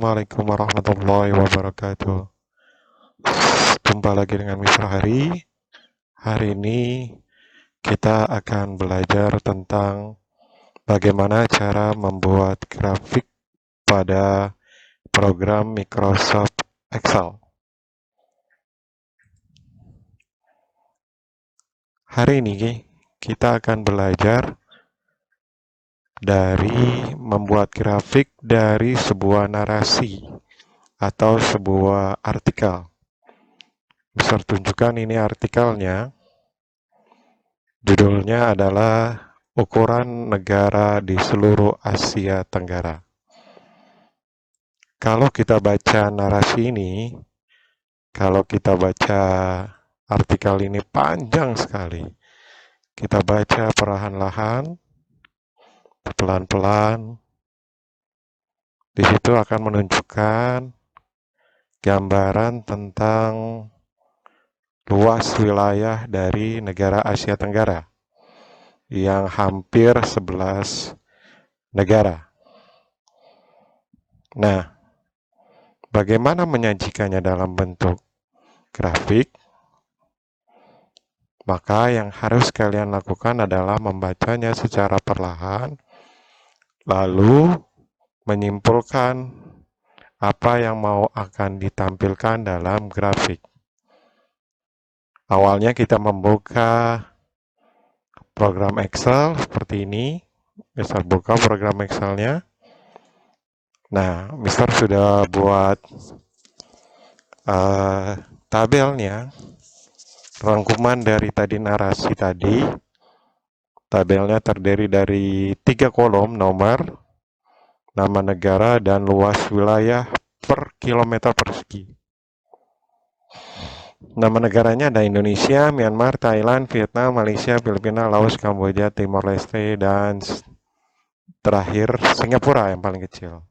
Assalamualaikum warahmatullahi wabarakatuh. Jumpa lagi dengan Mr. Hari. Hari ini kita akan belajar tentang bagaimana cara membuat grafik pada program Microsoft Excel. Hari ini kita akan belajar dari membuat grafik dari sebuah narasi atau sebuah artikel. Bisa tunjukkan ini artikelnya. Judulnya adalah ukuran negara di seluruh Asia Tenggara. Kalau kita baca narasi ini, kalau kita baca artikel ini panjang sekali. Kita baca perlahan-lahan, pelan-pelan. Di situ akan menunjukkan gambaran tentang luas wilayah dari negara Asia Tenggara yang hampir 11 negara. Nah, bagaimana menyajikannya dalam bentuk grafik? Maka yang harus kalian lakukan adalah membacanya secara perlahan, lalu menyimpulkan apa yang mau akan ditampilkan dalam grafik. Awalnya kita membuka program Excel seperti ini. Mister buka program Excelnya. Nah, Mister sudah buat tabelnya, rangkuman dari tadi narasi tadi. Tabelnya terdiri dari 3 kolom: nomor, nama negara, dan luas wilayah per kilometer persegi. Nama negaranya ada Indonesia, Myanmar, Thailand, Vietnam, Malaysia, Filipina, Laos, Kamboja, Timor Leste, dan terakhir Singapura yang paling kecil.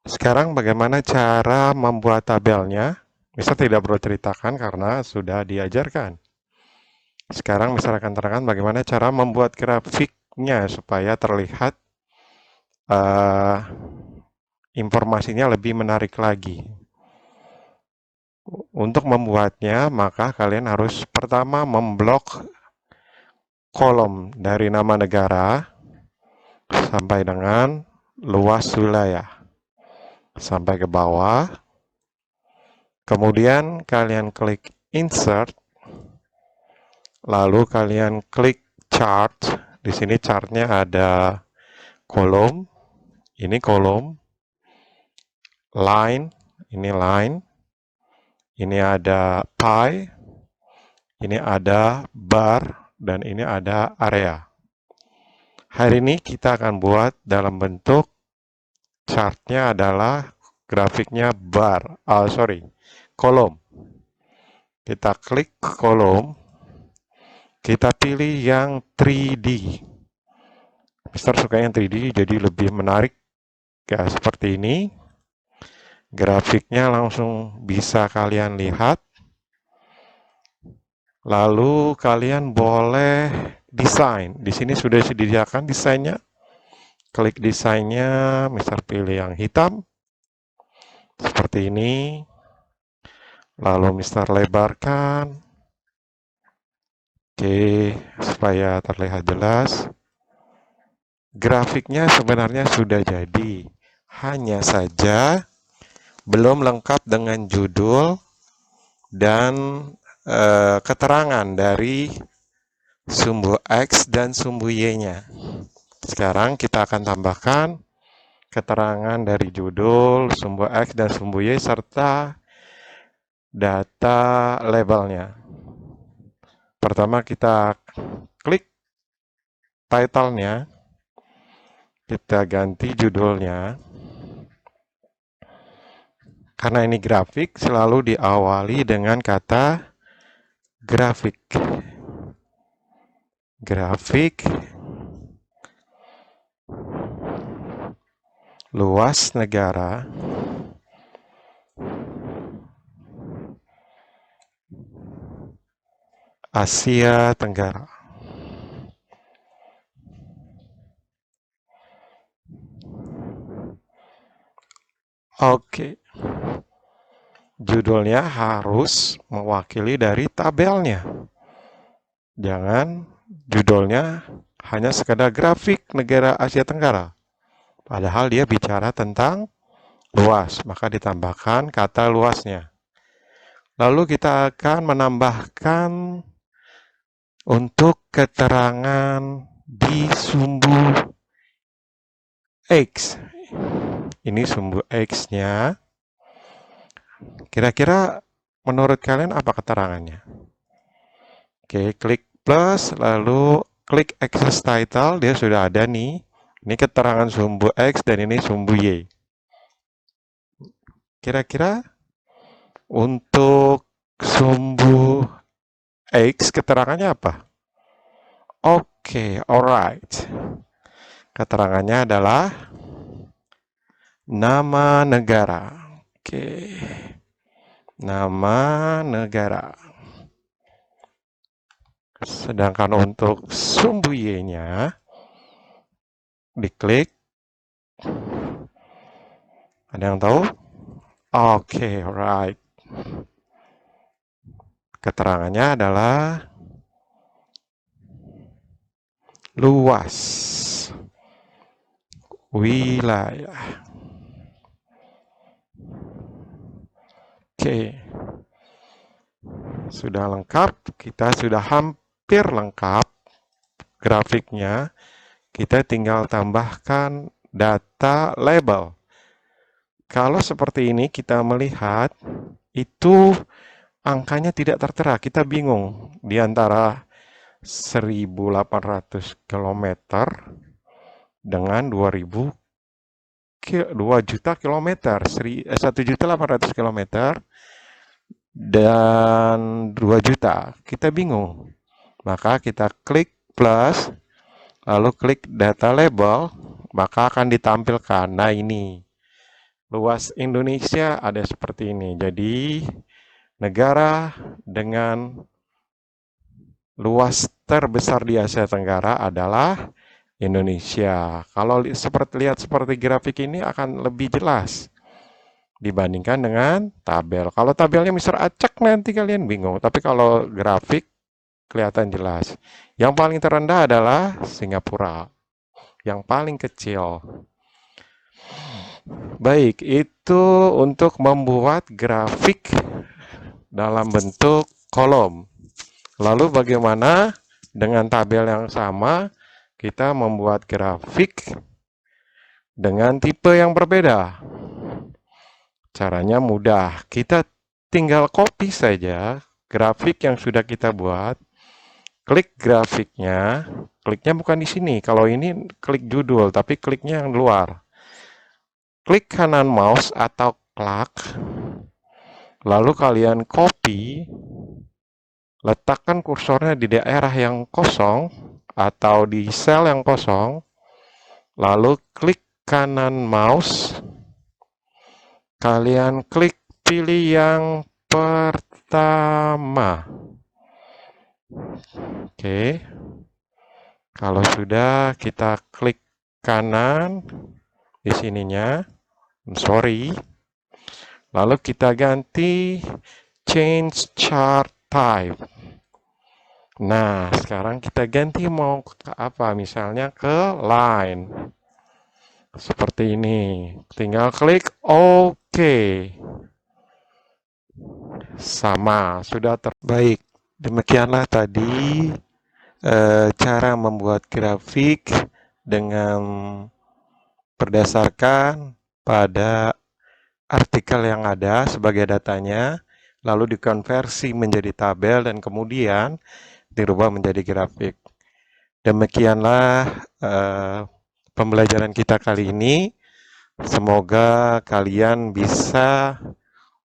Sekarang bagaimana cara membuat tabelnya? Mister tidak perlu ceritakan karena sudah diajarkan. Sekarang Mister akan terangkan bagaimana cara membuat grafiknya supaya terlihat informasinya lebih menarik lagi. Untuk membuatnya, maka kalian harus pertama memblok kolom dari nama negara sampai dengan luas wilayah. Sampai ke bawah. Kemudian kalian klik Insert. Lalu kalian klik Chart. Di sini chartnya ada kolom. Ini kolom. Line. Ini line. Ini ada pie. Ini ada bar. Dan ini ada area. Hari ini kita akan buat dalam bentuk chartnya adalah grafiknya bar. Kolom. Kita klik kolom. Kita pilih yang 3D. Mister suka yang 3D jadi lebih menarik. Ya, seperti ini. Grafiknya langsung bisa kalian lihat. Lalu kalian boleh desain. Di sini sudah disediakan desainnya. Klik desainnya, Mister pilih yang hitam. Seperti ini. Lalu Mister lebarkan. Oke, supaya terlihat jelas. Grafiknya sebenarnya sudah jadi. Hanya saja belum lengkap dengan judul dan keterangan dari sumbu X dan sumbu Y-nya. Sekarang kita akan tambahkan keterangan dari judul, sumbu X dan sumbu Y, serta data labelnya. Pertama kita klik title-nya, kita ganti judulnya. Karena ini grafik, selalu diawali dengan kata grafik. Grafik, luas negara, Asia Tenggara. Oke, judulnya harus mewakili dari tabelnya. Jangan judulnya hanya sekedar grafik negara Asia Tenggara. Padahal dia bicara tentang luas, maka ditambahkan kata luasnya. Lalu kita akan menambahkan untuk keterangan di sumbu X. Ini sumbu X-nya. Kira-kira menurut kalian apa keterangannya? Oke, klik plus, lalu klik access title, dia sudah ada nih. Ini keterangan sumbu X dan ini sumbu Y. Kira-kira untuk sumbu X keterangannya apa? Oke, alright. Keterangannya adalah nama negara. Oke. Nama negara. Sedangkan untuk sumbu Y-nya diklik. Ada yang tahu? Oke, alright. Keterangannya adalah luas wilayah. Oke, sudah lengkap. Kita sudah hampir lengkap grafiknya. Kita tinggal tambahkan data label. Kalau seperti ini kita melihat itu angkanya tidak tertera. Kita bingung di antara 1.800 km dengan 2 juta kilometer, 1.800 km dan 2 juta. Kita bingung. Maka kita klik plus, lalu klik data label, maka akan ditampilkan. Nah ini, luas Indonesia ada seperti ini. Jadi, negara dengan luas terbesar di Asia Tenggara adalah Indonesia. Kalau lihat seperti grafik ini akan lebih jelas dibandingkan dengan tabel. Kalau tabelnya Mister acak nanti kalian bingung, tapi kalau grafik kelihatan jelas. Yang paling terendah adalah Singapura. Yang paling kecil. Baik, itu untuk membuat grafik dalam bentuk kolom. Lalu bagaimana dengan tabel yang sama kita membuat grafik dengan tipe yang berbeda? Caranya mudah. Kita tinggal copy saja grafik yang sudah kita buat. Klik grafiknya. Kliknya bukan di sini. Kalau ini klik judul, tapi kliknya yang luar. Klik kanan mouse atau klak. Lalu kalian copy. Letakkan kursornya di daerah yang kosong atau di sel yang kosong. Lalu klik kanan mouse. Kalian klik pilih yang pertama. Oke. Kalau sudah kita klik kanan di sininya. Sorry. Lalu kita ganti change chart type. Nah, sekarang kita ganti mau ke apa? Misalnya ke line. Seperti ini. Tinggal klik OK. Sama, sudah terbaik. Demikianlah tadi cara membuat grafik dengan berdasarkan pada artikel yang ada sebagai datanya, lalu dikonversi menjadi tabel dan kemudian dirubah menjadi grafik. Demikianlah pembelajaran kita kali ini. Semoga kalian bisa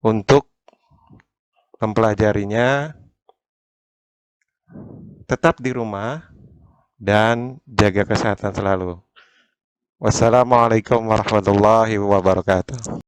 untuk mempelajarinya tetap di rumah dan jaga kesehatan selalu. Wassalamualaikum warahmatullahi wabarakatuh.